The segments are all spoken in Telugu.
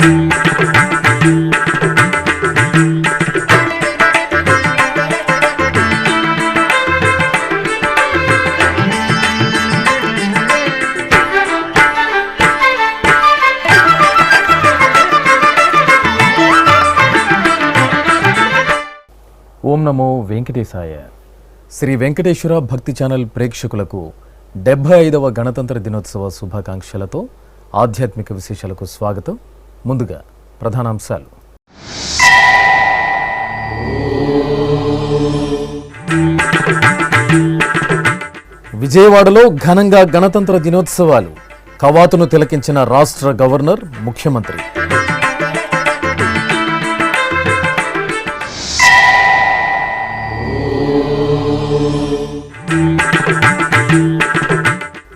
ఓం నమో వెంకటేశాయ. శ్రీ వెంకటేశ్వర భక్తి ఛానల్ ప్రేక్షకులకు 75వ గణతంత్ర దినోత్సవ శుభాకాంక్షలతో ఆధ్యాత్మిక విశేషాలకు స్వాగతం. ముందుగా ప్రధానాంశాలు. విజయవాడలో ఘనంగా గణతంత్ర దినోత్సవాలు. కవాతును తిలకించిన రాష్ట్ర గవర్నర్, ముఖ్యమంత్రి.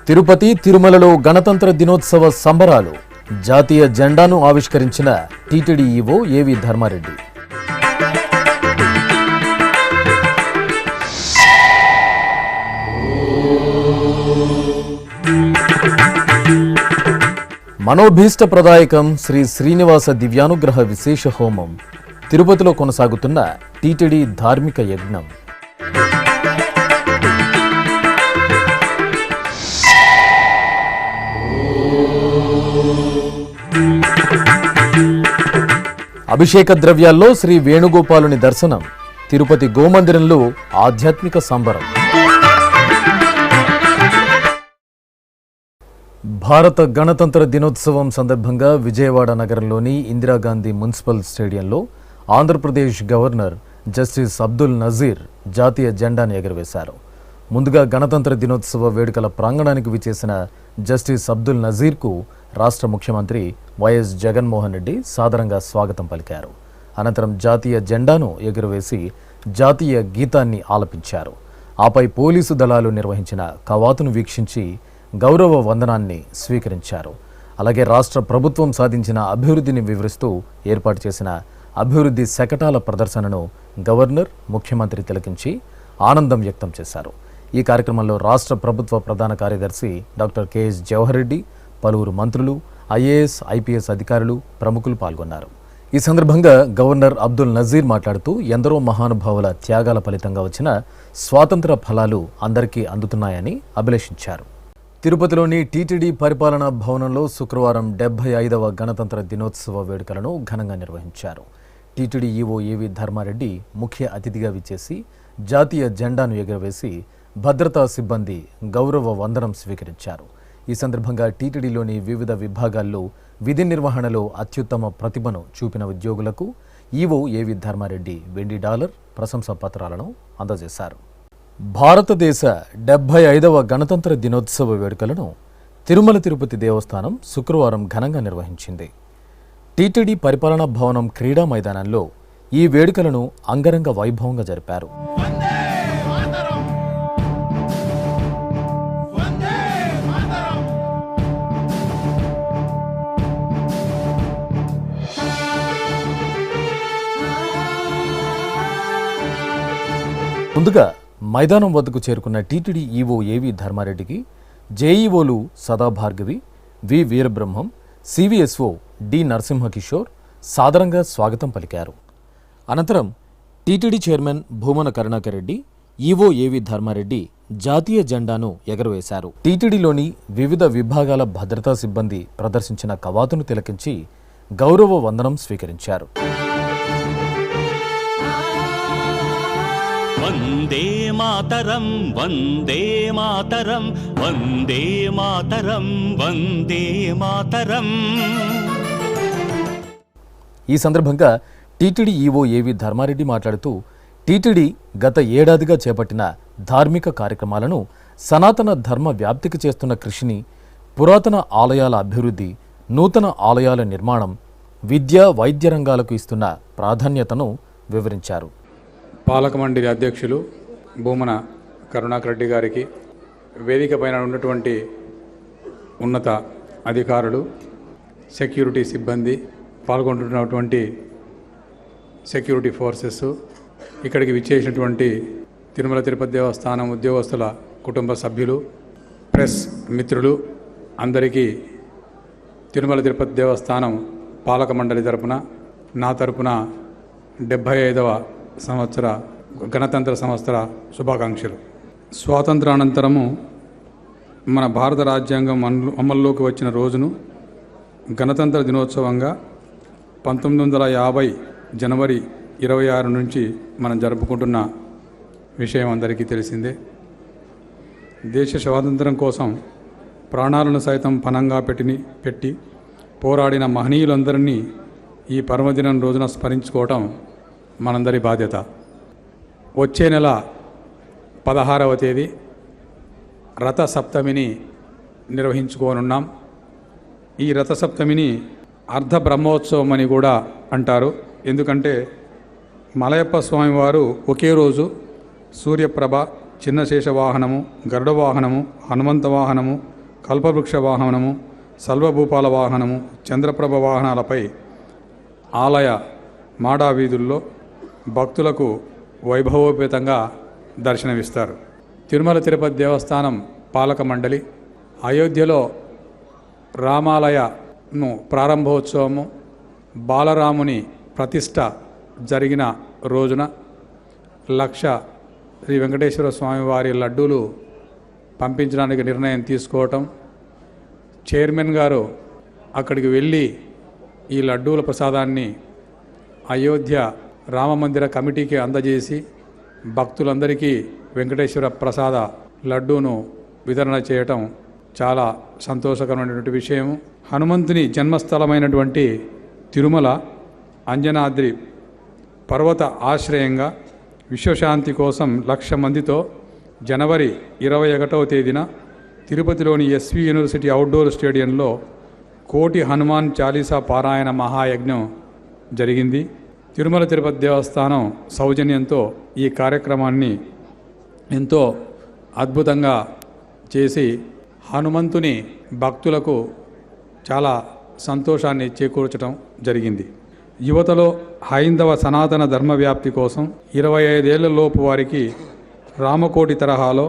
తిరుపతి, తిరుమలలో గణతంత్ర దినోత్సవ సంబరాలు. జాతీయ జెండాను ఆవిష్కరించిన TTD EO AV Dharmareddy. మనోభీష్టప్రదాయకం Shri Srinivasa దివ్యానుగ్రహ విశేష హోమం. తిరుపతిలో కొనసాగుతున్న టీటీడీ ధార్మిక యజ్ఞం. అభిషేక ద్రవ్యాల్లో శ్రీ వేణుగోపాలుని దర్శనం. తిరుపతి గోమందిరంలో ఆధ్యాత్మిక సంబరం. భారత గణతంత్ర దినోత్సవం సందర్భంగా విజయవాడ నగరంలోని ఇందిరాగాంధీ మున్సిపల్ స్టేడియంలో ఆంధ్రప్రదేశ్ గవర్నర్ జస్టిస్ అబ్దుల్ నజీర్ జాతీయ జెండాను ఎగురవేశారు. ముందుగా గణతంత్ర దినోత్సవ వేడుకల ప్రాంగణానికి విచ్చేసిన జస్టిస్ అబ్దుల్ నజీర్కు రాష్ట్ర ముఖ్యమంత్రి వైఎస్ జగన్మోహన్ రెడ్డి సాదరంగా స్వాగతం పలికారు. అనంతరం జాతీయ జెండాను ఎగురవేసి జాతీయ గీతాన్ని ఆలపించారు. ఆపై పోలీసు దళాలు నిర్వహించిన కవాతును వీక్షించి గౌరవ వందనాన్ని స్వీకరించారు. అలాగే రాష్ట్ర ప్రభుత్వం సాధించిన అభివృద్ధిని వివరిస్తూ ఏర్పాటు చేసిన అభివృద్ధి శకటాల ప్రదర్శనను గవర్నర్, ముఖ్యమంత్రి తిలకించి ఆనందం వ్యక్తం చేశారు. ఈ కార్యక్రమంలో రాష్ట్ర ప్రభుత్వ ప్రధాన కార్యదర్శి డాక్టర్ కెఎస్ జవహర్ రెడ్డి, పలువురు మంత్రులు, ఐఏఎస్, ఐపీఎస్ అధికారులు, ప్రముఖులు పాల్గొన్నారు. ఈ సందర్భంగా గవర్నర్ అబ్దుల్ నజీర్ మాట్లాడుతూ ఎందరో మహానుభావుల త్యాగాల ఫలితంగా వచ్చిన స్వాతంత్ర ఫలాలు అందరికీ అందుతున్నాయని అభిలషించారు. తిరుపతిలోని టీటీడీ పరిపాలనా భవనంలో శుక్రవారం 75వ గణతంత్ర దినోత్సవ వేడుకలను ఘనంగా నిర్వహించారు. టీటీడీ ఈవో ఏవి ధర్మారెడ్డి ముఖ్య అతిథిగా విచ్చేసి జాతీయ జెండాను ఎగురవేసి భద్రతా సిబ్బంది గౌరవ వందనం స్వీకరించారు. ఈ సందర్భంగా టీటీడీలోని వివిధ విభాగాల్లో విధి నిర్వహణలో అత్యుత్తమ ప్రతిభను చూపిన ఉద్యోగులకు ఈవో ఏవి ధర్మారెడ్డి వెండి డాలర్, ప్రశంసా పత్రాలను అందజేశారు. భారతదేశ 75వ గణతంత్ర దినోత్సవ వేడుకలను తిరుమల తిరుపతి దేవస్థానం శుక్రవారం ఘనంగా నిర్వహించింది. టీటీడీ పరిపాలనా భవనం క్రీడా మైదానంలో ఈ వేడుకలను అంగరంగ వైభవంగా జరిపారు. ముందుగా మైదానం వద్దకు చేరుకున్న టీటీడీ ఈవో ఏవి ధర్మారెడ్డికి జేఈఓలు Sadabhargavi, V Veerabrahmam, CVSO D Narasimhakishore సాదరంగా స్వాగతం పలికారు. అనంతరం TTD chairman Bhumana Karunakar Reddy, EO AV Dharmareddy జాతీయ జెండాను ఎగరవేశారు. టీటీడీలోని వివిధ విభాగాల భద్రతా సిబ్బంది ప్రదర్శించిన కవాతును తిలకించి గౌరవ వందనం స్వీకరించారు. వందే మాతరం, వందే మాతరం, వందే మాతరం, వందే మాతరం. ఈ సందర్భంగా టీటీడీ ఈవో ఏవి ధర్మారెడ్డి మాట్లాడుతూ టీటీడీ గత ఏడాదిగా చేపట్టిన ధార్మిక కార్యక్రమాలను, సనాతన ధర్మ వ్యాప్తికి చేస్తున్న కృషిని, పురాతన ఆలయాల అభివృద్ధి, నూతన ఆలయాల నిర్మాణం, విద్య, వైద్య రంగాలకు ఇస్తున్న ప్రాధాన్యతను వివరించారు. పాలక మండలి అధ్యక్షులు భూమన కరుణాకర్ రెడ్డి గారికి, వేదిక పైన ఉన్నటువంటి ఉన్నత అధికారులు, సెక్యూరిటీ సిబ్బంది, పాల్గొంటున్నటువంటి సెక్యూరిటీ ఫోర్సెస్, ఇక్కడికి విచ్చేసినటువంటి తిరుమల తిరుపతి దేవస్థానం ఉద్యోగస్తుల కుటుంబ సభ్యులు, ప్రెస్ మిత్రులు అందరికీ తిరుమల తిరుపతి దేవస్థానం పాలక మండలి తరపున, నా తరపున 75వ సంవత్సర గణతంత్ర సంవత్సర శుభాకాంక్షలు. స్వాతంత్రానంతరము మన భారత రాజ్యాంగం అమల్లోకి వచ్చిన రోజును గణతంత్ర దినోత్సవంగా 1950 జనవరి 26 నుంచి మనం జరుపుకుంటున్న విషయం అందరికీ తెలిసిందే. దేశ స్వాతంత్రం కోసం ప్రాణాలను సైతం పణంగా పెట్టి పోరాడిన మహనీయులందరినీ ఈ పర్వదినం రోజున స్మరించుకోవటం మనందరి బాధ్యత. వచ్చే నెల 16వ తేదీ రథసప్తమిని నిర్వహించుకోనున్నాం. ఈ రథసప్తమిని అర్ధ బ్రహ్మోత్సవం అని కూడా అంటారు. ఎందుకంటే మలయప్ప స్వామివారు ఒకే రోజు సూర్యప్రభ, చిన్నశేష వాహనము, గరుడ వాహనము, హనుమంత వాహనము, కల్పవృక్ష వాహనము, సల్వభూపాల వాహనము, చంద్రప్రభ వాహనాలపై ఆలయ మాడా వీధుల్లో భక్తులకు వైభవోపేతంగా దర్శనమిస్తారు. తిరుమల తిరుపతి దేవస్థానం పాలక మండలి అయోధ్యలో రామాలయను ప్రారంభోత్సవము, బాలరాముని ప్రతిష్ట జరిగిన రోజున 1,00,000 శ్రీ వెంకటేశ్వర స్వామి వారి లడ్డూలు పంపించడానికి నిర్ణయం తీసుకోవటం, చైర్మన్ గారు అక్కడికి వెళ్ళి ఈ లడ్డూల ప్రసాదాన్ని అయోధ్య రామమందిర కమిటీకి అందజేసి భక్తులందరికీ వెంకటేశ్వర ప్రసాద లడ్డూను వితరణ చేయటం చాలా సంతోషకరమైనటువంటి విషయం. హనుమంతుని జన్మస్థలమైనటువంటి తిరుమల అంజనాద్రి పర్వత ఆశ్రయంగా విశ్వశాంతి కోసం 1,00,000 మందితో జనవరి 21వ తేదీన తిరుపతిలోని ఎస్వి యూనివర్సిటీ అవుట్డోర్ స్టేడియంలో 1,00,00,000 హనుమాన్ చాలీసా పారాయణ మహాయజ్ఞం జరిగింది. తిరుమల తిరుపతి దేవస్థానం సౌజన్యంతో ఈ కార్యక్రమాన్ని ఎంతో అద్భుతంగా చేసి హనుమంతుని భక్తులకు చాలా సంతోషాన్ని చేకూర్చడం జరిగింది. యువతలో హైందవ సనాతన ధర్మ వ్యాప్తి కోసం 25 ఏళ్లలోపు వారికి రామకోటి తరహాలో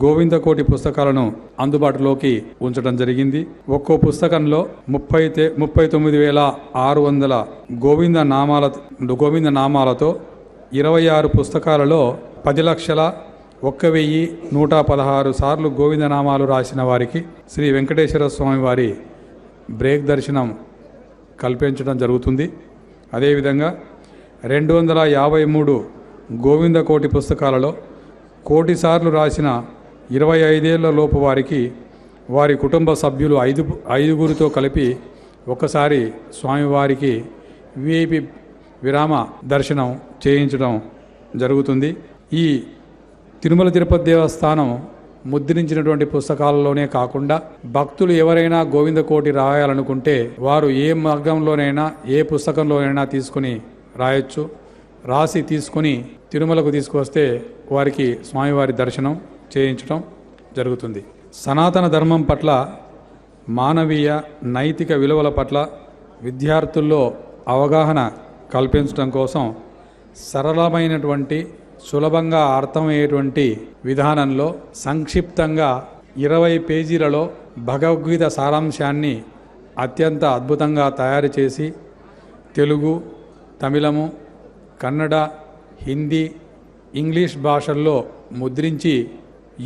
గోవిందకోటి పుస్తకాలను అందుబాటులోకి ఉంచడం జరిగింది. ఒక్కో పుస్తకంలో 39,600 గోవింద నామాలతో 26 పుస్తకాలలో 10,01,116 సార్లు గోవిందనామాలు రాసిన వారికి శ్రీ వెంకటేశ్వర స్వామి వారి బ్రేక్ దర్శనం కల్పించడం జరుగుతుంది. అదేవిధంగా 253 గోవిందకోటి పుస్తకాలలో 1,00,00,000 సార్లు రాసిన 25 ఏళ్ల లోపు వారికి వారి కుటుంబ సభ్యులు 5గురితో కలిపి ఒకసారి స్వామివారికి విఐపి విరామ దర్శనం చేయించడం జరుగుతుంది. ఈ తిరుమల తిరుపతి దేవస్థానం ముద్రించినటువంటి పుస్తకాలలోనే కాకుండా భక్తులు ఎవరైనా గోవిందకోటి రాయాలనుకుంటే వారు ఏ మార్గంలోనైనా ఏ పుస్తకంలోనైనా తీసుకుని రాయొచ్చు. రాసి తీసుకుని తిరుమలకు తీసుకొస్తే వారికి స్వామివారి దర్శనం చేయించడం జరుగుతుంది. సనాతన ధర్మం పట్ల, మానవీయ నైతిక విలువల పట్ల విద్యార్థుల్లో అవగాహన కల్పించడం కోసం సరళమైనటువంటి, సులభంగా అర్థమయ్యేటువంటి విధానంలో సంక్షిప్తంగా 20 పేజీలలో భగవద్గీత సారాంశాన్ని అత్యంత అద్భుతంగా తయారు చేసి తెలుగు, తమిళము, కన్నడ, హిందీ, ఇంగ్లీష్ భాషల్లో ముద్రించి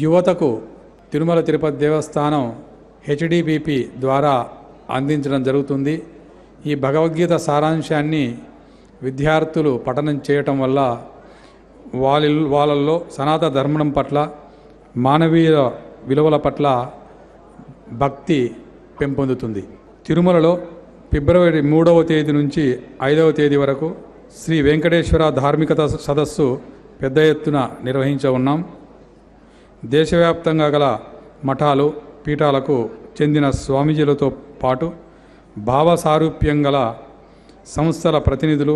యువతకు తిరుమల తిరుపతి దేవస్థానం హెచ్డిబిపి ద్వారా అందించడం జరుగుతుంది. ఈ భగవద్గీత సారాంశాన్ని విద్యార్థులు పఠనం చేయటం వల్ల వాళ్ళల్లో సనాతన ధర్మం పట్ల, మానవీయ విలువల పట్ల భక్తి పెంపొందుతుంది. తిరుమలలో ఫిబ్రవరి 3వ తేదీ నుంచి 5వ తేదీ వరకు శ్రీ వెంకటేశ్వర ధార్మికత సదస్సు పెద్ద ఎత్తున నిర్వహించ ఉన్నాం. దేశవ్యాప్తంగా గల మఠాలు, పీఠాలకు చెందిన స్వామీజీలతో పాటు భావ సారూప్యం గల సంస్థల ప్రతినిధులు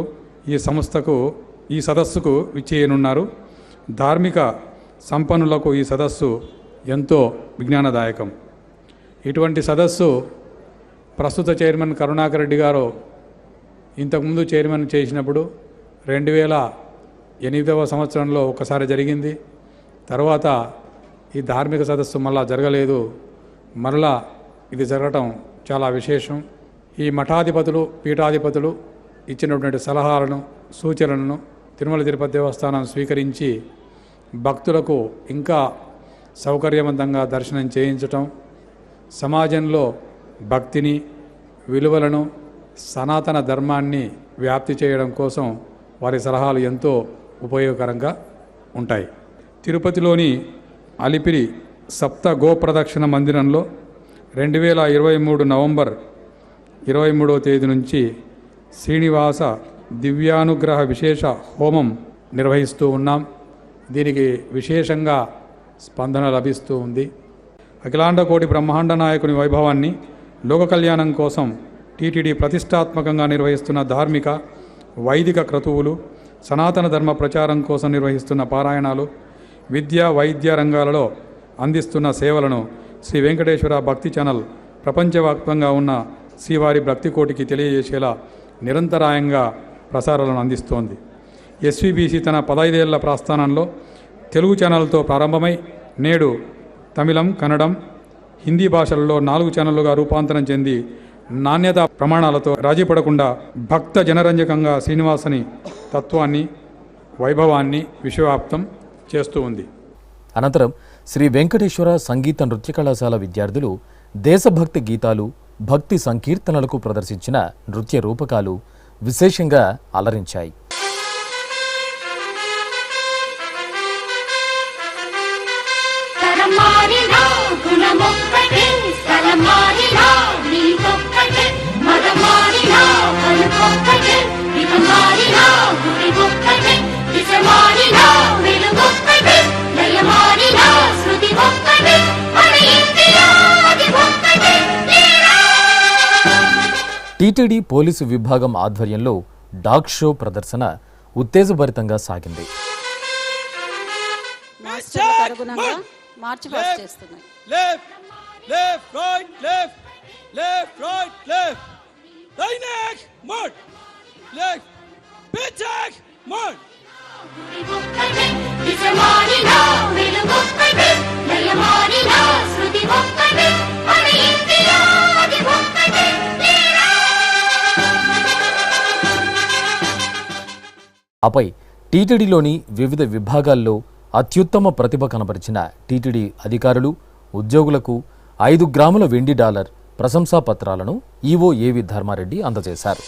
ఈ సదస్సుకు విచ్చేయనున్నారు. ధార్మిక సంపన్నులకు ఈ సదస్సు ఎంతో విజ్ఞానదాయకం. ఇటువంటి సదస్సు ప్రస్తుత చైర్మన్ కరుణాకర్ రెడ్డి గారు ఇంతకుముందు చైర్మన్ చేసినప్పుడు 2008వ సంవత్సరంలో ఒకసారి జరిగింది. తర్వాత ఈ ధార్మిక సదస్సు మళ్ళా జరగలేదు. మరలా ఇది జరగటం చాలా విశేషం. ఈ మఠాధిపతులు పీఠాధిపతులు ఇచ్చినటువంటి సలహాలను సూచనలను తిరుమల తిరుపతి దేవస్థానం స్వీకరించి భక్తులకు ఇంకా సౌకర్యవంతంగా దర్శనం చేయించటం, సమాజంలో భక్తిని, విలువలను, సనాతన ధర్మాన్ని వ్యాప్తి చేయడం కోసం వారి సలహాలు ఎంతో ఉపయోగకరంగా ఉంటాయి. తిరుపతిలోని అలిపిరి సప్త గోప్రదక్షిణ మందిరంలో 2023 నవంబర్ 23వ తేదీ నుంచి శ్రీనివాస దివ్యానుగ్రహ విశేష హోమం నిర్వహిస్తూ ఉన్నాం. దీనికి విశేషంగా స్పందన లభిస్తూ ఉంది. అఖిలాండ కోటి బ్రహ్మాండ నాయకుని వైభవాన్ని లోక కళ్యాణం కోసం టీటీడీ ప్రతిష్టాత్మకంగా నిర్వహిస్తున్న ధార్మిక వైదిక క్రతువులు, సనాతన ధర్మ ప్రచారం కోసం నిర్వహిస్తున్న పారాయణాలు, విద్యా వైద్య రంగాలలో అందిస్తున్న సేవలను శ్రీ వెంకటేశ్వర భక్తి ఛానల్ ప్రపంచవ్యాప్తంగా ఉన్న శ్రీవారి భక్తి కోటికి తెలియజేసేలా నిరంతరాయంగా ప్రసారాలను అందిస్తోంది. ఎస్వీబీసీ తన 15 ఏళ్ల ప్రస్థానంలో తెలుగు ఛానల్తో ప్రారంభమై నేడు తమిళం, కన్నడం, హిందీ భాషలలో 4 ఛానళ్లుగా రూపాంతరం చెంది నాణ్యత ప్రమాణాలతో రాజీపడకుండా భక్త జనరంజకంగా శ్రీనివాసుని తత్వాన్ని, వైభవాన్ని విశ్వవ్యాప్తం చేస్తూ ఉంది. అనంతరం శ్రీ వెంకటేశ్వర సంగీత నృత్య కళాశాల విద్యార్థులు దేశభక్తి గీతాలు, భక్తి సంకీర్తనలకు ప్రదర్శించిన నృత్య రూపకాలు విశేషంగా అలరించాయి. టీటీడీ పోలీసు విభాగం ఆధ్వర్యంలో డాగ్ షో ప్రదర్శన ఉత్తేజభరితంగా సాగింది. ఆపై టీటీడీలోని వివిధ విభాగాల్లో అత్యుత్తమ ప్రతిభ కనబరిచిన టీటీడీ అధికారులు, ఉద్యోగులకు 5 గ్రాముల వెండి డాలర్ ప్రశంసా పత్రాలను ఈవో ఏవి ధర్మారెడ్డి అందజేశారు.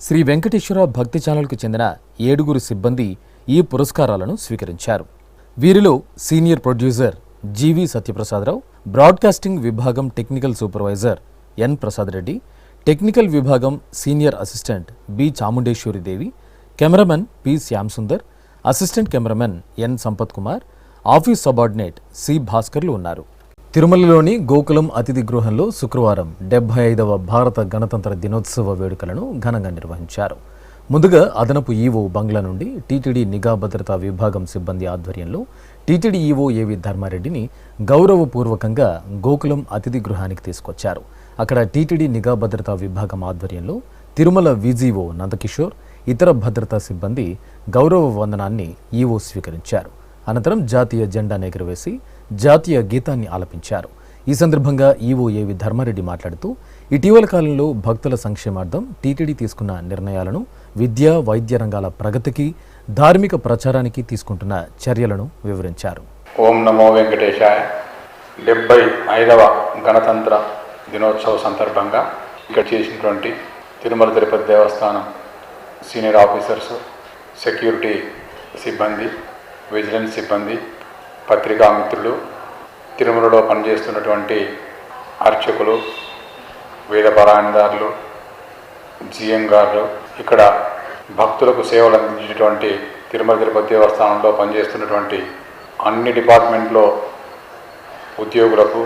శ్రీ వెంకటేశ్వర భక్తి ఛానల్కు చెందిన 7 సిబ్బంది ఈ పురస్కారాలను స్వీకరించారు. వీరిలో senior producer GV Satyaprasadarao, broadcasting విభాగం technical supervisor N Prasad Reddy, technical విభాగం senior assistant B Chamundeswaridevi, cameraman P Shyamsundar, assistant cameraman N Sampath Kumar, office subordinate C Bhaskarlu ఉన్నారు. తిరుమలలోని గోకులం అతిథి గృహంలో శుక్రవారం 75వ భారత గణతంత్ర దినోత్సవ వేడుకలను ఘనంగా నిర్వహించారు. ముందుగా అదనపు ఈవో బంగ్లా నుండి టీటీడీ నిఘా భద్రతా విభాగం సిబ్బంది ఆధ్వర్యంలో టీటీడీ ఈవో ఏవి ధర్మారెడ్డిని గౌరవపూర్వకంగా గోకులం అతిథి గృహానికి తీసుకొచ్చారు. అక్కడ టీటీడీ నిఘా భద్రతా విభాగం ఆధ్వర్యంలో తిరుమల విజిఓ నందకిషోర్, ఇతర భద్రతా సిబ్బంది గౌరవ వందనాన్ని ఈవో స్వీకరించారు. అనంతరం జాతీయ జెండాను ఎగురవేసి జాతీయ గీతాన్ని ఆలపించారు. ఈ సందర్భంగా ఈవో ఏవి ధర్మారెడ్డి మాట్లాడుతూ ఇటీవల కాలంలో భక్తుల సంక్షేమార్థం టీటీడీ తీసుకున్న నిర్ణయాలను, విద్యా వైద్య రంగాల ప్రగతికి, ధార్మిక ప్రచారానికి తీసుకుంటున్న చర్యలను వివరించారు. ఓం నమో వెంకటేశాయ. 75వ గణతంత్ర దినోత్సవ సందర్భంగా ఇక్కడ చేసినటువంటి తిరుమల తిరుపతి దేవస్థానం సీనియర్ ఆఫీసర్స్, సెక్యూరిటీ సిబ్బంది, విజిలెన్స్ సిబ్బంది, పత్రికా మిత్రులు, తిరుమలలో పనిచేస్తున్నటువంటి అర్చకులు, వేద పారాయణదారులు, జిఎం గారు, ఇక్కడ భక్తులకు సేవలు అందించేటువంటి తిరుమల తిరుపతి దేవస్థానంలో పనిచేస్తున్నటువంటి అన్ని డిపార్ట్మెంట్లో ఉద్యోగులకు,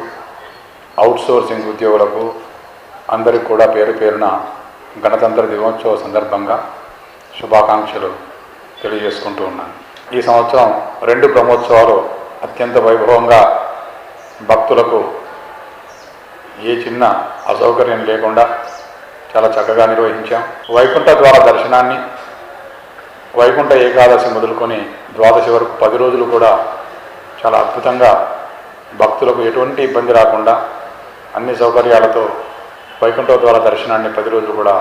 అవుట్సోర్సింగ్ ఉద్యోగులకు అందరికీ కూడా పేరు పేరున గణతంత్ర దినోత్సవ సందర్భంగా శుభాకాంక్షలు తెలియజేసుకుంటూ ఉన్నాను. ఈ సంవత్సరం 2 బ్రహ్మోత్సవాలు అత్యంత వైభవంగా భక్తులకు ఏ చిన్న అసౌకర్యం లేకుండా చాలా చక్కగా నిర్వహించాం. వైకుంఠ ద్వార దర్శనాన్ని వైకుంఠ ఏకాదశి మొదలుకొని ద్వాదశి వరకు 10 రోజులు కూడా చాలా అద్భుతంగా భక్తులకు ఎటువంటి ఇబ్బంది రాకుండా అన్ని సౌకర్యాలతో వైకుంఠ ద్వార దర్శనాన్ని 10 రోజులు కూడా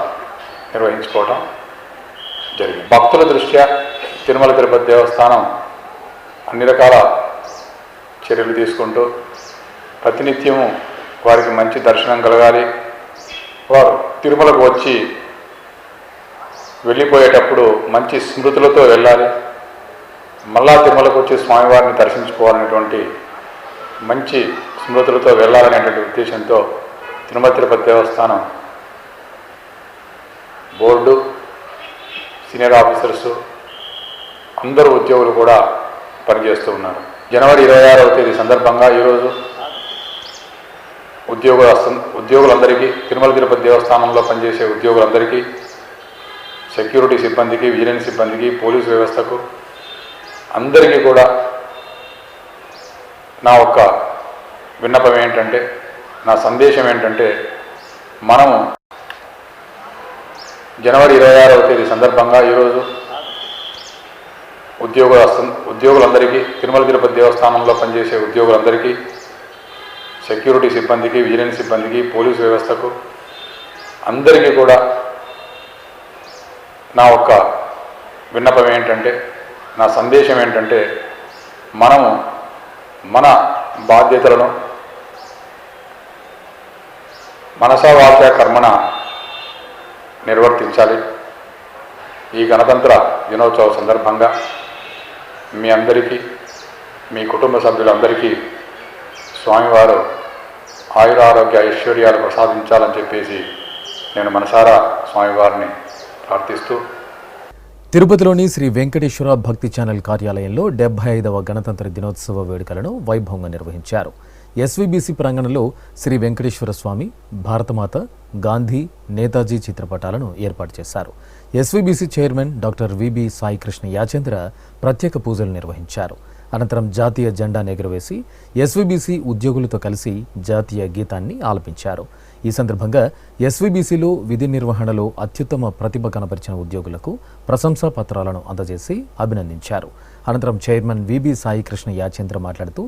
నిర్వహించుకోవడం జరిగింది. భక్తుల దృష్ట్యా తిరుమల తిరుపతి దేవస్థానం అన్ని రకాల చర్యలు తీసుకుంటూ ప్రతినిత్యము వారికి మంచి దర్శనం కలగాలి. వారు తిరుమలకు వచ్చి వెళ్ళిపోయేటప్పుడు మంచి స్మృతులతో వెళ్ళాలి. మళ్ళా తిరుమలకు వచ్చి స్వామివారిని దర్శించుకోవాలనేటువంటి మంచి స్మృతులతో వెళ్ళాలనేటువంటి ఉద్దేశంతో తిరుమల తిరుపతి దేవస్థానం బోర్డు, సీనియర్ ఆఫీసర్సు, అందరూ ఉద్యోగులు కూడా పనిచేస్తూ ఉన్నారు. జనవరి 26వ తేదీ సందర్భంగా ఈరోజు ఉద్యోగులందరికీ, తిరుమల తిరుపతి దేవస్థానంలో పనిచేసే ఉద్యోగులందరికీ, సెక్యూరిటీ సిబ్బందికి, విజిలెన్స్ సిబ్బందికి, పోలీసు వ్యవస్థకు అందరికీ కూడా నా ఒక్క విన్నపం ఏంటంటే, నా సందేశం ఏంటంటే, మనము జనవరి 26వ తేదీ సందర్భంగా ఈరోజు ఉద్యోగులందరికీ, తిరుమల తిరుపతి దేవస్థానంలో పనిచేసే ఉద్యోగులందరికీ, సెక్యూరిటీ సిబ్బందికి, విజిలెన్స్ సిబ్బందికి, పోలీసు వ్యవస్థకు అందరికీ కూడా నా ఒక్క విన్నపం ఏంటంటే, నా సందేశం ఏంటంటే, మనము మన బాధ్యతలను మనసా వాచ కర్మణ నిర్వర్తించాలి. ఈ గణతంత్ర దినోత్సవ సందర్భంగా మీ అందరికీ, మీ కుటుంబ సభ్యులందరికీ స్వామివారు ఆయురారోగ్య ఐశ్వర్యాలు ప్రసాదించాలని చెప్పేసి నేను మనసారా స్వామివారిని ప్రార్థిస్తూ, తిరుపతిలోని శ్రీ వెంకటేశ్వర భక్తి ఛానల్ కార్యాలయంలో 75వ గణతంత్ర దినోత్సవ వేడుకలను వైభవంగా నిర్వహించారు. ఎస్వీబీసీ ప్రాంగణంలో శ్రీ వెంకటేశ్వర స్వామి, భారతమాత, గాంధీ, నేతాజీ చిత్రపటాలను ఏర్పాటు చేశారు. SVBC chairman doctor VB Saikrishna Yachendra ప్రత్యేక పూజలు నిర్వహించారు. అనంతరం జాతీయ జెండాను ఎగురవేసి ఎస్వీబీసీ ఉద్యోగులతో కలిసి జాతీయ గీతాన్ని ఆలపించారు. ఈ సందర్భంగా ఎస్వీబీసీలో విధి నిర్వహణలో అత్యుత్తమ ప్రతిభ కనబరిచిన ఉద్యోగులకు ప్రశంసా పత్రాలను అందజేసి అభినందించారు. అనంతరం చైర్మన్ విబి సాయికృష్ణ యాచంద్ర మాట్లాడుతూ,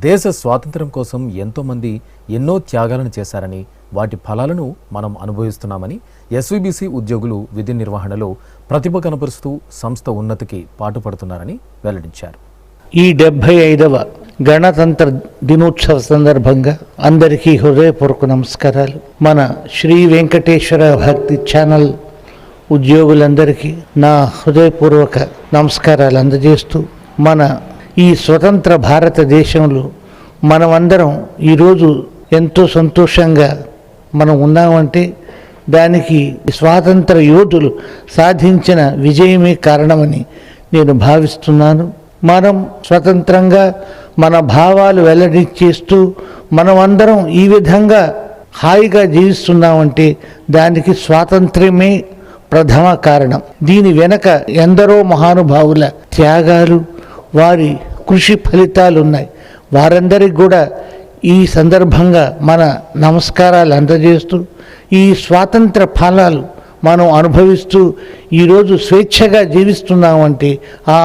దేశ స్వాతంత్ర్యం కోసం ఎంతోమంది ఎన్నో త్యాగాలను చేశారని, వాటి ఫలాలను మనం అనుభవిస్తున్నామని, ఎస్వీబీసీ ఉద్యోగులు విధి నిర్వహణలో ప్రతిభ కనబరుస్తూ సంస్థ ఉన్నతికి పాటుపడుతున్నారని వెల్లడించారు. ఈ 75వ గణతంత్ర దినోత్సవ సందర్భంగా అందరికీ హృదయపూర్వక నమస్కారాలు. మన శ్రీ వెంకటేశ్వర భక్తి ఛానల్ ఉద్యోగులందరికీ నా హృదయపూర్వక నమస్కారాలు అందజేస్తూ, మన ఈ స్వతంత్ర భారతదేశంలో మనమందరం ఈరోజు ఎంతో సంతోషంగా మనం ఉన్నామంటే దానికి స్వాతంత్ర యోధులు సాధించిన విజయమే కారణమని నేను భావిస్తున్నాను. మనం స్వతంత్రంగా మన భావాలు వెల్లడించేస్తూ మనమందరం ఈ విధంగా హాయిగా జీవిస్తున్నామంటే దానికి స్వాతంత్ర్యమే ప్రథమ కారణం. దీని వెనక ఎందరో మహానుభావుల త్యాగాలు, వారి కృషి ఫలితాలు ఉన్నాయి. వారందరికీ కూడా ఈ సందర్భంగా మన నమస్కారాలు అందజేస్తూ, ఈ స్వాతంత్ర ఫలాలు మనం అనుభవిస్తూ ఈరోజు స్వేచ్ఛగా జీవిస్తున్నామంటే ఆ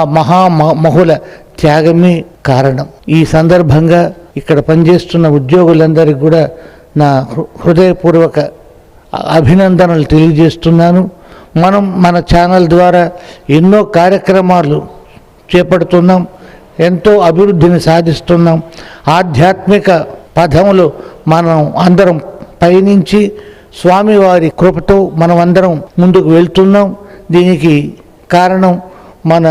మహుల త్యాగమే కారణం. ఈ సందర్భంగా ఇక్కడ పనిచేస్తున్న ఉద్యోగులందరికీ కూడా నా హృదయపూర్వక అభినందనలు తెలియజేస్తున్నాను. మనం మన ఛానల్ ద్వారా ఎన్నో కార్యక్రమాలు చేపడుతున్నాం, ఎంతో అభివృద్ధిని సాధిస్తున్నాం. ఆధ్యాత్మిక పథంలో మనం అందరం పయనించి స్వామివారి కృపతో మనమందరం ముందుకు వెళ్తున్నాం. దీనికి కారణం మన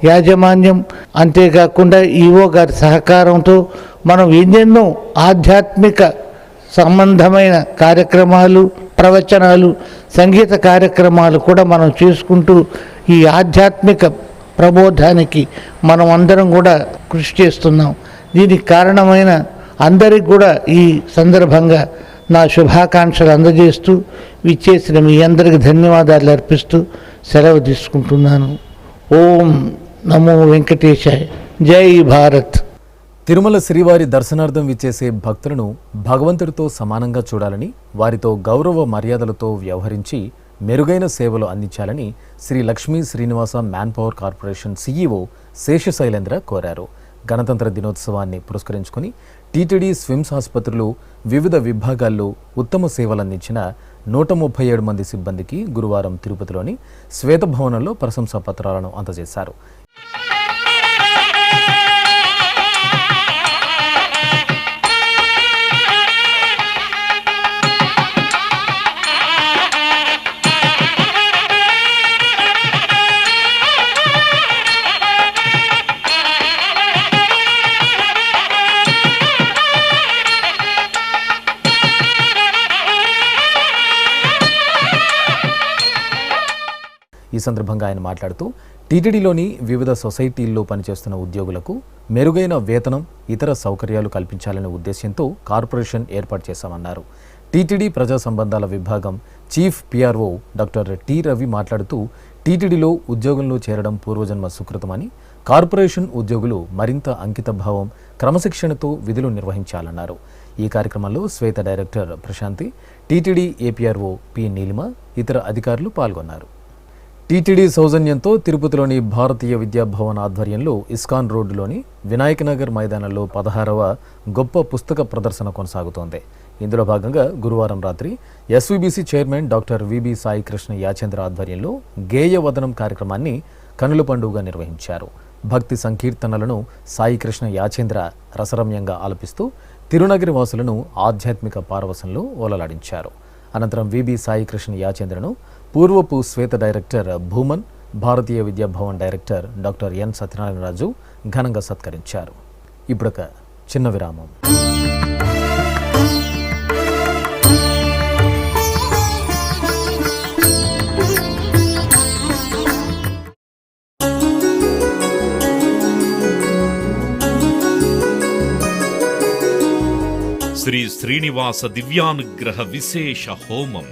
యాజమాన్యం, అంతేకాకుండా ఈవో గారి సహకారంతో మనం ఎన్నెన్నో ఆధ్యాత్మిక సంబంధమైన కార్యక్రమాలు, ప్రవచనాలు, సంగీత కార్యక్రమాలు కూడా మనం చేసుకుంటూ ఈ ఆధ్యాత్మిక ప్రబోధానికి మనం అందరం కూడా కృషి చేస్తున్నాం. దీనికి కారణమైన అందరికి కూడా ఈ సందర్భంగా నా శుభాకాంక్షలు అందజేస్తూ, విచ్చేసిన మీ అందరికి ధన్యవాదాలు అర్పిస్తూ సెలవు తీసుకుంటున్నాను. ఓం నమో వెంకటేశాయ. జై భారత్. తిరుమల శ్రీవారి దర్శనార్థం విచ్చేసే భక్తులను భగవంతుడితో సమానంగా చూడాలని, వారితో గౌరవ మర్యాదలతో వ్యవహరించి మెరుగైన సేవలు అందించాలని Sri Lakshmi Srinivasa man power corporation CEO Seshasailendra కోరారు. గణతంత్ర దినోత్సవాన్ని పురస్కరించుకుని టీటీడీ స్విమ్స్ ఆసుపత్రులు వివిధ విభాగాల్లో ఉత్తమ సేవలందించిన 137 మంది సిబ్బందికి గురువారం తిరుపతిలోని శ్వేతభవనంలో ప్రశంసా పత్రాలను అందజేశారు. ఈ సందర్భంగా ఆయన మాట్లాడుతూ టీటీడీలోని వివిధ సొసైటీల్లో పనిచేస్తున్న ఉద్యోగులకు మెరుగైన వేతనం, ఇతర సౌకర్యాలు కల్పించాలనే ఉద్దేశంతో కార్పొరేషన్ ఏర్పాటు చేశామన్నారు. టీటీడీ ప్రజా సంబంధాల విభాగం chief PRO doctor T Ravi మాట్లాడుతూ టీటీడీలో ఉద్యోగంలో చేరడం పూర్వజన్మ సుకృతమని, కార్పొరేషన్ ఉద్యోగులు మరింత అంకితభావం, క్రమశిక్షణతో విధులు నిర్వహించాలన్నారు. ఈ కార్యక్రమంలో Sweta director Prashanti, TTD APRO P Neelima, ఇతర అధికారులు పాల్గొన్నారు. టీటీడీ సౌజన్యంతో తిరుపతిలోని భారతీయ విద్యాభవన్ ఆధ్వర్యంలో ఇస్కాన్ రోడ్డులోని వినాయకనగర్ మైదానంలో 16వ గొప్ప పుస్తక ప్రదర్శన కొనసాగుతోంది. ఇందులో భాగంగా గురువారం రాత్రి SVBC chairman doctor VB Sai Krishna Yachendra ఆధ్వర్యంలో గేయవదనం కార్యక్రమాన్ని కనుల పండుగగా నిర్వహించారు. భక్తి సంకీర్తనలను సాయి కృష్ణ యాచేంద్ర రసరమ్యంగా ఆలపిస్తూ తిరునగిరి వాసులను ఆధ్యాత్మిక పారవశంలో ఓలలాడించారు. అనంతరం విబి సాయి కృష్ణ యాచేంద్రను పూర్వపు Sweta director Bhuman, Bharatiya Vidyabhavan director doctor N Satyanarayanaraju ఘనంగా సత్కరించారు. ఇప్పుడొక చిన్న విరామం. శ్రీ శ్రీనివాస దివ్యానుగ్రహ విశేష హోమం.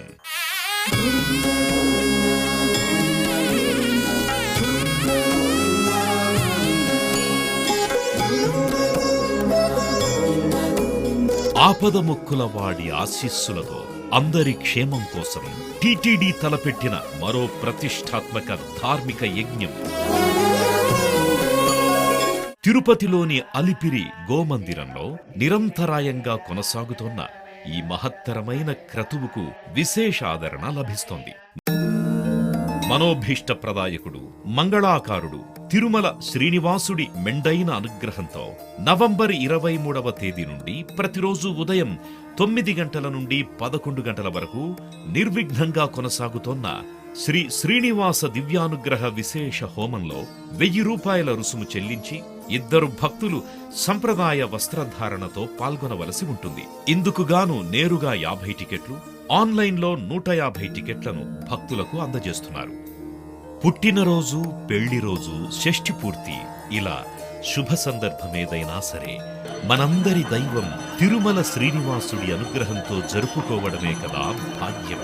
ఆపదముక్కుల వాడి ఆశీస్సులతో అందరి క్షేమం కోసం టీటీడీ తలపెట్టిన మరో ప్రతిష్టాత్మక ధార్మిక యజ్ఞం. తిరుపతిలోని అలిపిరి గోమందిరంలో నిరంతరాయంగా కొనసాగుతోన్న ఈ మహత్తరమైన క్రతువుకు విశేష ఆదరణ లభిస్తోంది. మనోభీష్ట ప్రదాయకుడు, మంగళాకారుడు తిరుమల శ్రీనివాసుడి మెండైన అనుగ్రహంతో నవంబర్ 23వ తేదీ నుండి ప్రతిరోజు ఉదయం 9 గంటల నుండి 11 గంటల వరకు నిర్విఘ్నంగా కొనసాగుతోన్న శ్రీ శ్రీనివాస దివ్యానుగ్రహ విశేష హోమంలో 1000 రూపాయల రుసుము చెల్లించి 2 భక్తులు సంప్రదాయ వస్త్రధారణతో పాల్గొనవలసి ఉంటుంది. ఇందుకుగాను నేరుగా 50 టికెట్లు, ఆన్లైన్లో 150 టికెట్లను భక్తులకు అందజేస్తున్నారు. పుట్టినరోజు, పెళ్లిరోజు, షష్ఠి పూర్తి ఇలా శుభ సందర్భమేదైనా సరే మనందరి దైవం తిరుమల శ్రీనివాసుడి అనుగ్రహంతో జరుపుకోవడమే కదా భాగ్యం.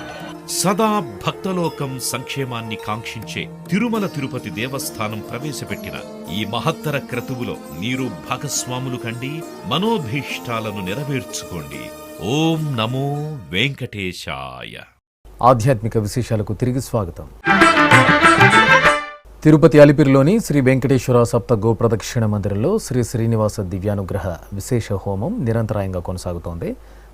సదా భక్తలోకం సంక్షేమాన్ని కాంక్షించే తిరుమల తిరుపతి దేవస్థానం ప్రవేశపెట్టిన ఈ మహత్తర క్రతువులో మీరు భాగస్వాములు కండి, మనోభీష్టాలను నెరవేర్చుకోండి. ఓం నమో వెంకటేశాయ. ఆధ్యాత్మిక విశేషాలకు తిరిగి స్వాగతం. తిరుపతి అలిపిరిలోని శ్రీ వెంకటేశ్వర సప్త గోప్రదక్షిణ మందిరంలో శ్రీ శ్రీనివాస దివ్యానుగ్రహ విశేష హోమం నిరంతరాయంగా కొనసాగుతోంది.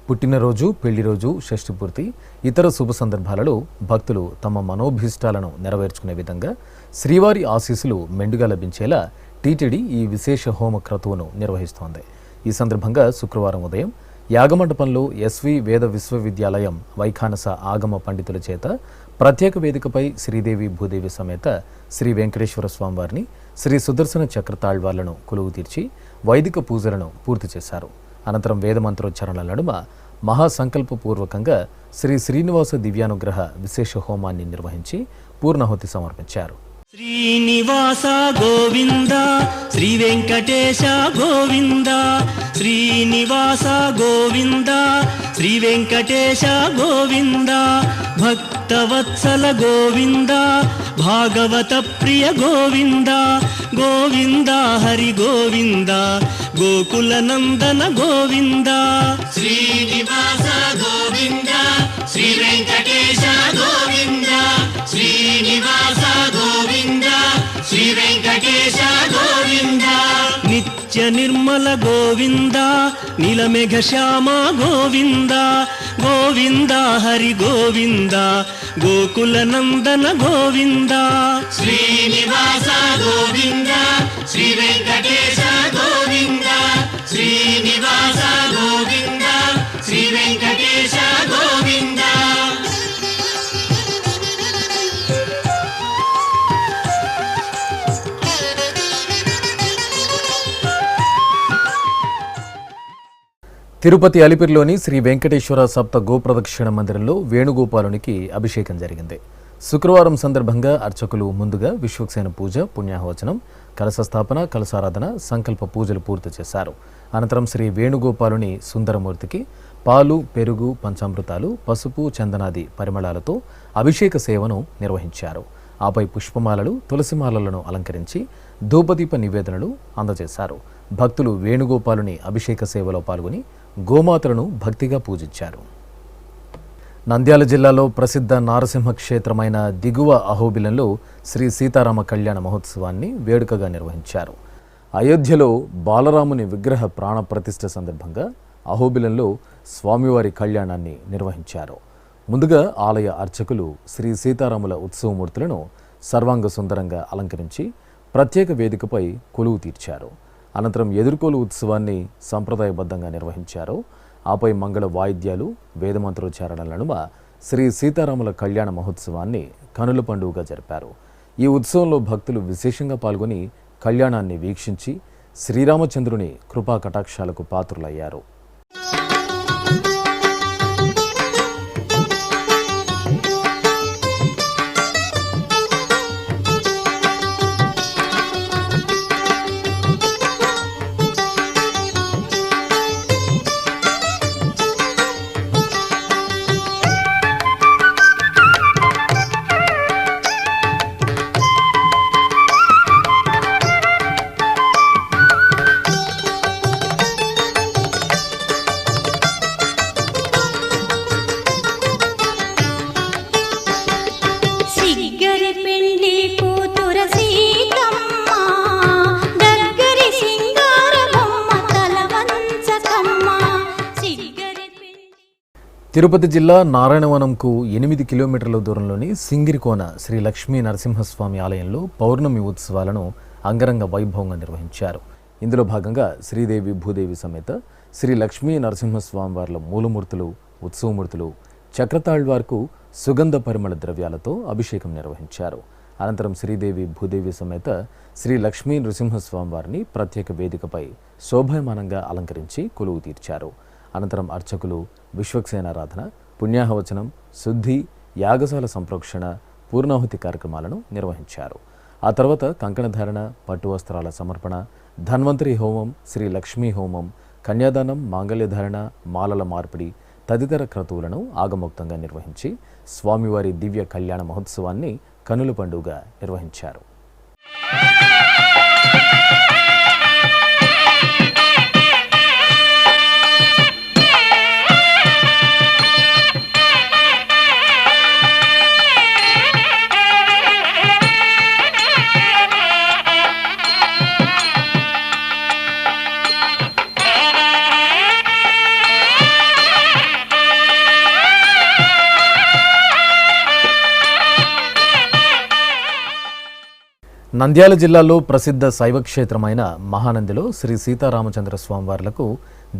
పుట్టినరోజు, పెళ్లిరోజు, షష్ఠి పూర్తి, ఇతర శుభ సందర్భాలలో భక్తులు తమ మనోభీష్టాలను నెరవేర్చుకునే విధంగా శ్రీవారి ఆశీస్సులు మెండుగా లభించేలా టీటీడీ ఈ విశేష హోమ క్రతువును నిర్వహిస్తోంది. ఈ సందర్భంగా శుక్రవారం ఉదయం యాగమండపంలో ఎస్వి వేద విశ్వవిద్యాలయం వైఖానస ఆగమ పండితుల చేత ప్రత్యేక వేదికపై శ్రీదేవి భూదేవి సమేత శ్రీ వెంకటేశ్వర స్వామివారిని, శ్రీ సుదర్శన చక్రతాళ్వార్లను కొలువు తీర్చి వైదిక పూజలను పూర్తి చేశారు. అనంతరం వేదమంత్రోచ్చారణల నడుమ మహాసంకల్పపూర్వకంగా శ్రీ శ్రీనివాస దివ్యానుగ్రహ విశేష హోమాన్ని నిర్వహించి పూర్ణాహుతి సమర్పించారు. శ్రీనివాస గోవింద, శ్రీ వెంకటేశ గోవింద, శ్రీనివాస గోవింద, శ్రీ వెంకటేశ గోవింద, భక్తవత్సల గోవింద, భాగవత ప్రియ గోవింద, గోవింద హరి గోవింద, గోకుల నందన గోవింద శ్రీనివాస గోవింద శ్రీ వెంకటేశ గోవింద శ్రీనివాస గోవింద శ్రీ వెంకటేశ గోవింద నిత్య నిర్మల గోవింద నీలమేఘ శ్యామ గోవింద గోవింద హరి గోవింద గోకుల నందన గోవింద శ్రీనివాస గోవింద శ్రీ వెంకటేశ గోవింద శ్రీనివాస గోవింద శ్రీ వెంకటేశ గోవింద. తిరుపతి అలిపిరిలోని శ్రీ వెంకటేశ్వర సప్త గోప్రదక్షిణ మందిరంలో వేణుగోపాలునికి అభిషేకం జరిగింది. శుక్రవారం సందర్భంగా అర్చకులు ముందుగా విశ్వక్సేన పూజ, పుణ్యాహవచనం, కలశ స్థాపన, కలశారాధన, సంకల్ప పూజలు పూర్తి చేశారు. అనంతరం శ్రీ వేణుగోపాలుని సుందరమూర్తికి పాలు, పెరుగు, పంచామృతాలు, పసుపు, చందనాది పరిమళాలతో అభిషేక సేవను నిర్వహించారు. ఆపై పుష్పమాలలు, తులసిమాలలను అలంకరించి ధూపదీప నివేదనలు అందజేశారు. భక్తులు వేణుగోపాలుని అభిషేక సేవలో పాల్గొని గోమాతలను భక్తిగా పూజించారు. నంద్యాల జిల్లాలో ప్రసిద్ధ నారసింహ క్షేత్రమైన దిగువ అహోబిలంలో శ్రీ సీతారామ కళ్యాణ మహోత్సవాన్ని వేడుకగా నిర్వహించారు. అయోధ్యలో బాలరాముని విగ్రహ ప్రాణ ప్రతిష్ఠ సందర్భంగా అహోబిలంలో స్వామివారి కళ్యాణాన్ని నిర్వహించారు. ముందుగా ఆలయ అర్చకులు శ్రీ సీతారాముల ఉత్సవమూర్తులను సర్వాంగ సుందరంగా అలంకరించి ప్రత్యేక వేదికపై కొలువు తీర్చారు. అనంతరం ఎదుర్కోలు ఉత్సవాన్ని సంప్రదాయబద్ధంగా నిర్వహించారు. ఆపై మంగళ వాయిద్యాలు, వేదమంత్రోచ్చారణల నడుమ శ్రీ సీతారాముల కళ్యాణ మహోత్సవాన్ని కనుల పండుగగా జరిపారు. ఈ ఉత్సవంలో భక్తులు విశేషంగా పాల్గొని కళ్యాణాన్ని వీక్షించి శ్రీరామచంద్రుని కృపా కటాక్షాలకు పాత్రులయ్యారు. తిరుపతి జిల్లా నారాయణవనంకు 8 కిలోమీటర్ల దూరంలోని సింగిరికోన శ్రీ లక్ష్మీ నరసింహస్వామి ఆలయంలో పౌర్ణమి ఉత్సవాలను అంగరంగ వైభవంగా నిర్వహించారు. ఇందులో భాగంగా శ్రీదేవి భూదేవి సమేత శ్రీ లక్ష్మీ నరసింహస్వామి వార్ల మూలమూర్తులు, ఉత్సవమూర్తులు చక్రతాళ్వార్కు సుగంధ పరిమళ ద్రవ్యాలతో అభిషేకం నిర్వహించారు. అనంతరం శ్రీదేవి భూదేవి సమేత శ్రీ లక్ష్మీ నృసింహస్వామి వారిని ప్రత్యేక వేదికపై శోభాయమానంగా అలంకరించి కొలువు తీర్చారు. అనంతరం అర్చకులు విశ్వక్సేనారాధన, పుణ్యాహవచనం, శుద్ధి, యాగశాల సంప్రోక్షణ, పూర్ణాహుతి కార్యక్రమాలను నిర్వహించారు. ఆ తర్వాత కంకణధారణ, పట్టు వస్త్రాల సమర్పణ, ధన్వంతరి హోమం, శ్రీ లక్ష్మీ హోమం, కన్యాదానం, మాంగళ్యధారణ, మాలల మార్పిడి తదితర క్రతువులను ఆగమోక్తంగా నిర్వహించి స్వామివారి దివ్య కళ్యాణ మహోత్సవాన్ని కనుల పండుగ నిర్వహించారు. నంద్యాల జిల్లాలో ప్రసిద్ధ శైవక్షేత్రమైన మహానందిలో శ్రీ సీతారామచంద్ర స్వామివార్లకు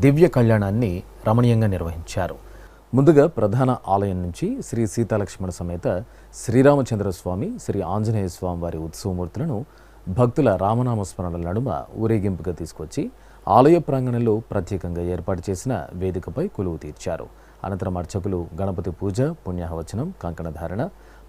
దివ్య కళ్యాణాన్ని రమణీయంగా నిర్వహించారు. ముందుగా ప్రధాన ఆలయం నుంచి శ్రీ సీతాలక్ష్మణ సమేత శ్రీరామచంద్ర స్వామి, శ్రీ ఆంజనేయ స్వామి వారి ఉత్సవమూర్తులను భక్తుల రామనామస్మరణల నడుమ ఊరేగింపుగా తీసుకొచ్చి ఆలయ ప్రాంగణంలో ప్రత్యేకంగా ఏర్పాటు చేసిన వేదికపై కొలువు తీర్చారు. అనంతరం అర్చకులు గణపతి పూజ, పుణ్యాహవచనం, కంకణధారణ,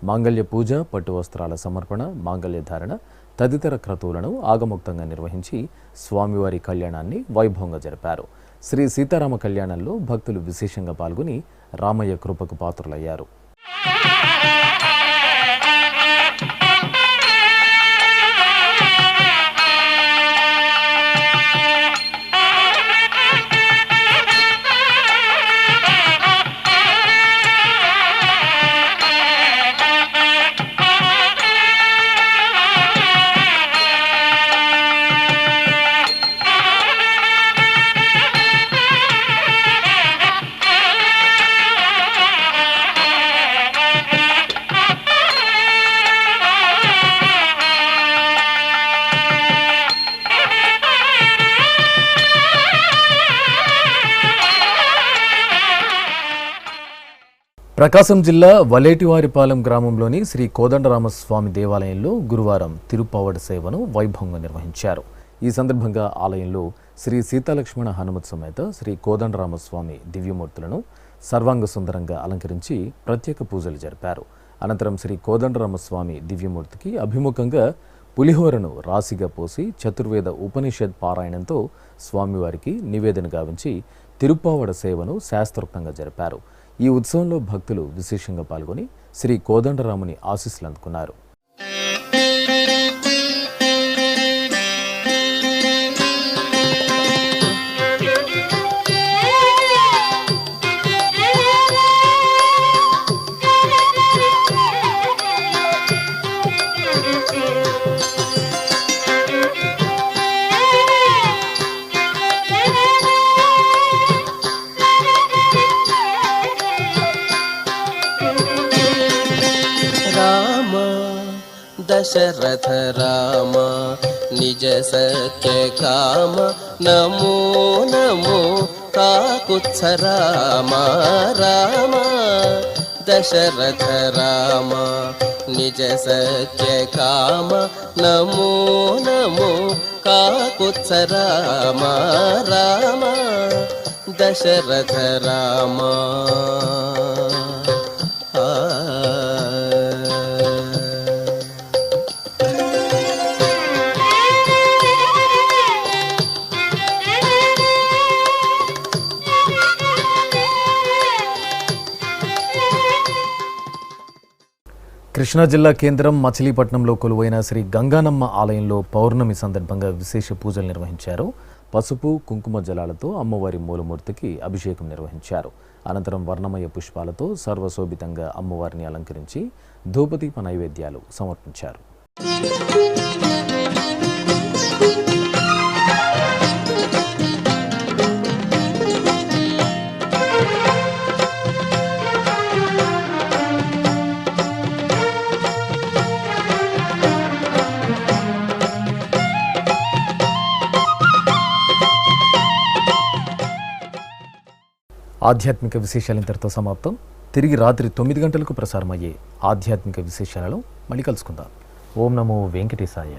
మాంగళ్య పూజ, పట్టు వస్త్రాల సమర్పణ, మాంగళ్యధారణ తదితర క్రతువులను ఆగమోక్తంగా నిర్వహించి స్వామివారి కళ్యాణాన్ని వైభవంగా జరిపారు. శ్రీ సీతారామ కళ్యాణంలో భక్తులు విశేషంగా పాల్గొని రామయ్య కృపకు పాత్రులయ్యారు. ప్రకాశం జిల్లా వలేటివారిపాలెం గ్రామంలోని శ్రీ కోదండరామస్వామి దేవాలయంలో గురువారం తిరుప్పావడ సేవను వైభవంగా నిర్వహించారు. ఈ సందర్భంగా ఆలయంలో శ్రీ సీతాలక్ష్మణ హనుమత్ సమేత శ్రీ కోదండరామస్వామి దివ్యమూర్తులను సర్వాంగ సుందరంగా అలంకరించి ప్రత్యేక పూజలు జరిపారు. అనంతరం శ్రీ కోదండరామస్వామి దివ్యమూర్తికి అభిముఖంగా పులిహోరను రాశిగా పోసి చతుర్వేద ఉపనిషద్ పారాయణంతో స్వామివారికి నివేదన గావించి తిరుప్పావడ సేవను శాస్త్రోక్తంగా జరిపారు. ఈ ఉత్సవంలో భక్తులు విశేషంగా పాల్గొని శ్రీ కోదండరాముని ఆశీస్సులు అందుకున్నారు. दशरथ राम निज सत्य काम नमो नमो काकुत्स राम राम दशरथ राम निज सत्य काम नमो नमो काकुत्स राम राम दशरथ राम కృష్ణా జిల్లా కేంద్రం మచిలీపట్నంలో కొలువైన శ్రీ గంగానమ్మ ఆలయంలో పౌర్ణమి సందర్భంగా విశేష పూజలు నిర్వహించారు. పసుపు కుంకుమ జలాలతో అమ్మవారి మూలమూర్తికి అభిషేకం నిర్వహించారు. అనంతరం వర్ణమయ పుష్పాలతో సర్వశోభితంగా అమ్మవారిని అలంకరించి ధూపదీప నైవేద్యాలు సమర్పించారు. ఆధ్యాత్మిక విశేషాలు ఇంతటితో సమాప్తం. తిరిగి రాత్రి 9 గంటలకు ప్రసారమయ్యే ఆధ్యాత్మిక విశేషాలలో మళ్ళీ కలుసుకుందాం. ఓం నమో వెంకటేశాయ.